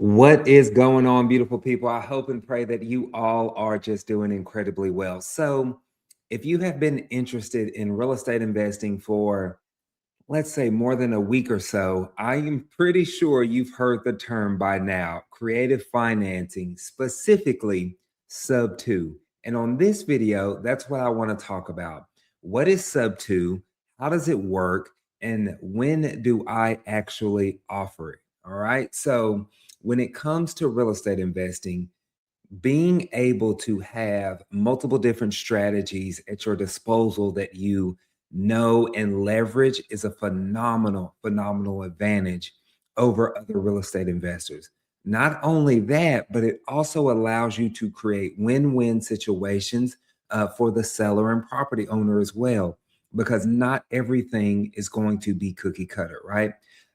What is going on, beautiful people? I hope and pray that you all are just doing incredibly well. So, if you have been interested in real estate investing for, let's say, more than a week or so, I am pretty sure you've heard the term by now, creative financing, specifically sub two. And on this video, that's what I want to talk about. What is sub two? How does it work? And when do I actually offer it? All right. So, when it comes to real estate investing, being able to have multiple different strategies at your disposal that you know and leverage is a phenomenal advantage over other real estate investors. Not only that, but it also allows you to create win-win situations for the seller and property owner as well, because not everything is going to be cookie cutter, right?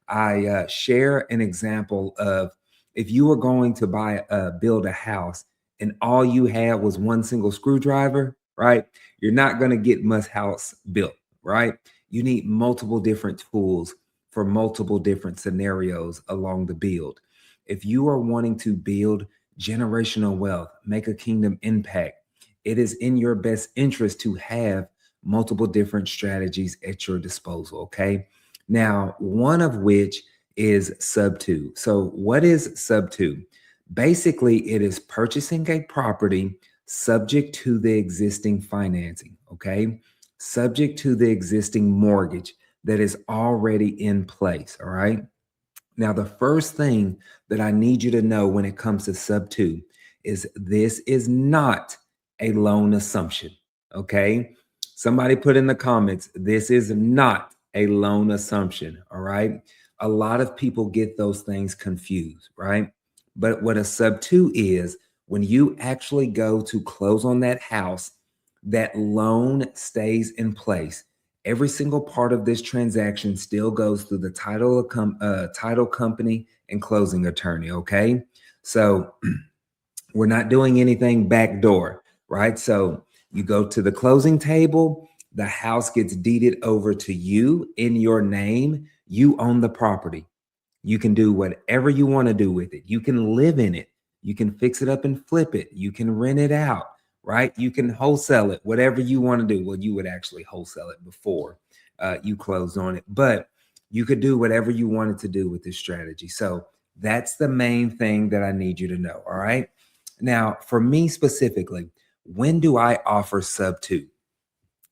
I share an example of if you were going to build a house and all you had was one single screwdriver, right? You're not going to get much house built, right? You need multiple different tools for multiple different scenarios along the build. If you are wanting to build generational wealth, make a kingdom impact, it is in your best interest to have multiple different strategies at your disposal, okay? Now, one of which is sub two. So, what is sub two? Basically, it is purchasing a property subject to the existing financing, okay? Subject to the existing mortgage that is already in place, all right? Now, the first thing that I need you to know when it comes to sub two is this is not a loan assumption, okay? Somebody put in the comments, this is not a loan assumption, all right? A lot of people get those things confused, right? But what a sub two is, when you actually go to close on that house, that loan stays in place. Every single part of this transaction still goes through the title company and closing attorney. Okay, so we're not doing anything backdoor, right? So you go to the closing table, the house gets deeded over to you in your name. You own the property. You can do whatever you want to do with it. You can live in it. You can fix it up and flip it. You can rent it out, right? You can wholesale it, whatever you want to do. Well, you would actually wholesale it before you closed on it, but you could do whatever you wanted to do with this strategy. So that's the main thing that I need you to know. All right. Now, for me specifically, when do I offer sub two?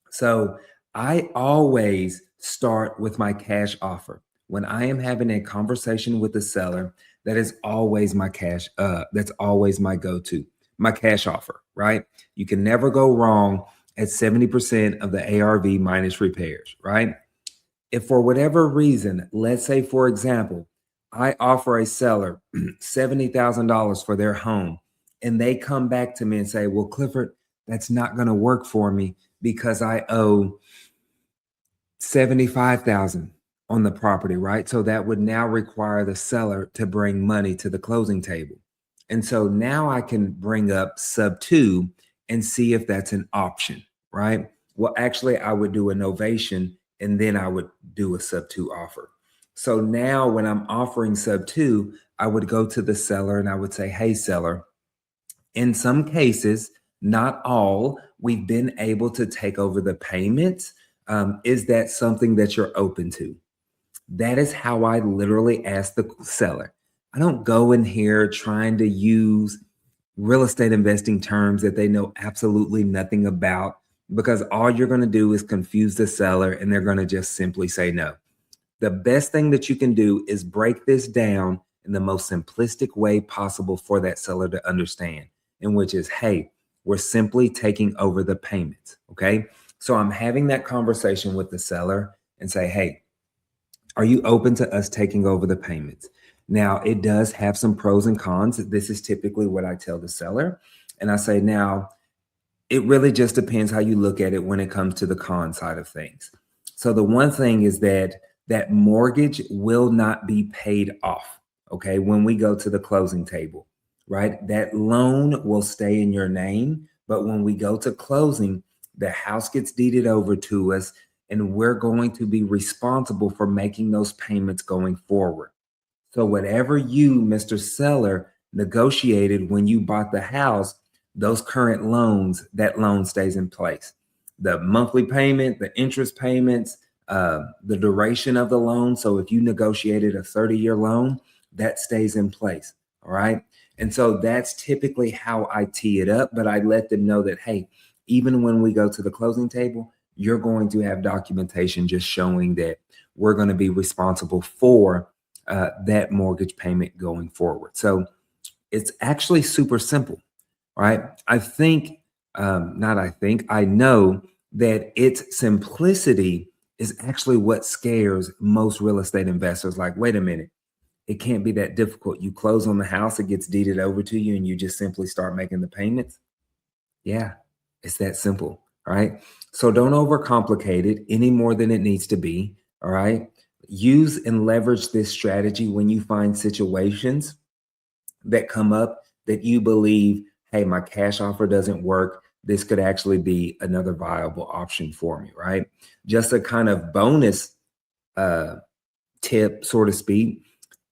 So I always start with my cash offer. When I am having a conversation with the seller, that is always my that's always my go-to, my cash offer, right? You can never go wrong at 70% of the ARV minus repairs, right? If for whatever reason, let's say, for example, I offer a seller $70,000 for their home, and they come back to me and say, well, Clifford, that's not going to work for me because I owe 75,000 on the property, right? So that would now require the seller to bring money to the closing table. And so now I can bring up sub two and see if that's an option, right? Well, actually, I would do a novation and then I would do a sub two offer. So now when I'm offering sub two, I would go to the seller and I would say, hey, seller, in some cases, not all, we've been able to take over the payments. Is that something that you're open to? That is how I literally ask the seller. I don't go in here trying to use real estate investing terms that they know absolutely nothing about, because all you're going to do is confuse the seller and they're going to just simply say no. The best thing that you can do is break this down in the most simplistic way possible for that seller to understand, in which is, hey, we're simply taking over the payments. Okay. So I'm having that conversation with the seller and say, hey, are you open to us taking over the payments? Now, it does have some pros and cons. This is typically what I tell the seller. And I say, now, it really just depends how you look at it when it comes to the con side of things. So the one thing is that that mortgage will not be paid off, okay, when we go to the closing table, right? That loan will stay in your name, but when we go to closing, the house gets deeded over to us, and we're going to be responsible for making those payments going forward. So whatever you, Mr. Seller, negotiated when you bought the house, those current loans, that loan stays in place. The monthly payment, the interest payments, the duration of the loan. So if you negotiated a 30-year loan, that stays in place. All right. And so that's typically how I tee it up. But I let them know that, hey, even when we go to the closing table, you're going to have documentation just showing that we're going to be responsible for that mortgage payment going forward. So it's actually super simple, right? I know that its simplicity is actually what scares most real estate investors. Like, wait a minute, it can't be that difficult. You close on the house, it gets deeded over to you, and you just simply start making the payments. Yeah, it's that simple. All right. So don't overcomplicate it any more than it needs to be. All right. Use and leverage this strategy when you find situations that come up that you believe, hey, my cash offer doesn't work. This could actually be another viable option for me. Right. Just a kind of bonus uh, tip, so to speak.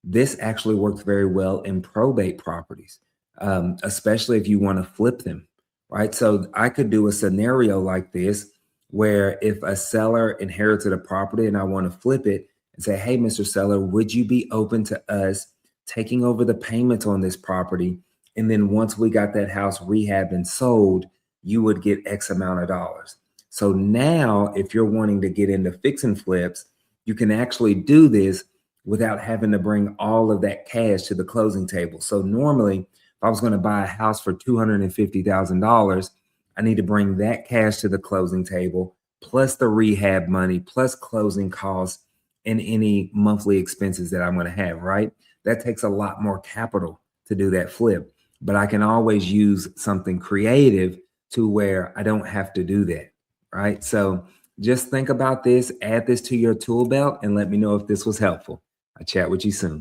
This actually works very well in probate properties, especially if you want to flip them, right? So I could do a scenario like this where if a seller inherited a property and I want to flip it and say, hey, Mr. Seller, would you be open to us taking over the payments on this property? And then once we got that house rehabbed and sold, you would get X amount of dollars. So now, if you're wanting to get into fix and flips, you can actually do this without having to bring all of that cash to the closing table. So normally, if I was going to buy a house for $250,000, I need to bring that cash to the closing table, plus the rehab money, plus closing costs, and any monthly expenses that I'm going to have, right? That takes a lot more capital to do that flip. But I can always use something creative to where I don't have to do that, right? So just think about this, add this to your tool belt, and let me know if this was helpful. I'll chat with you soon.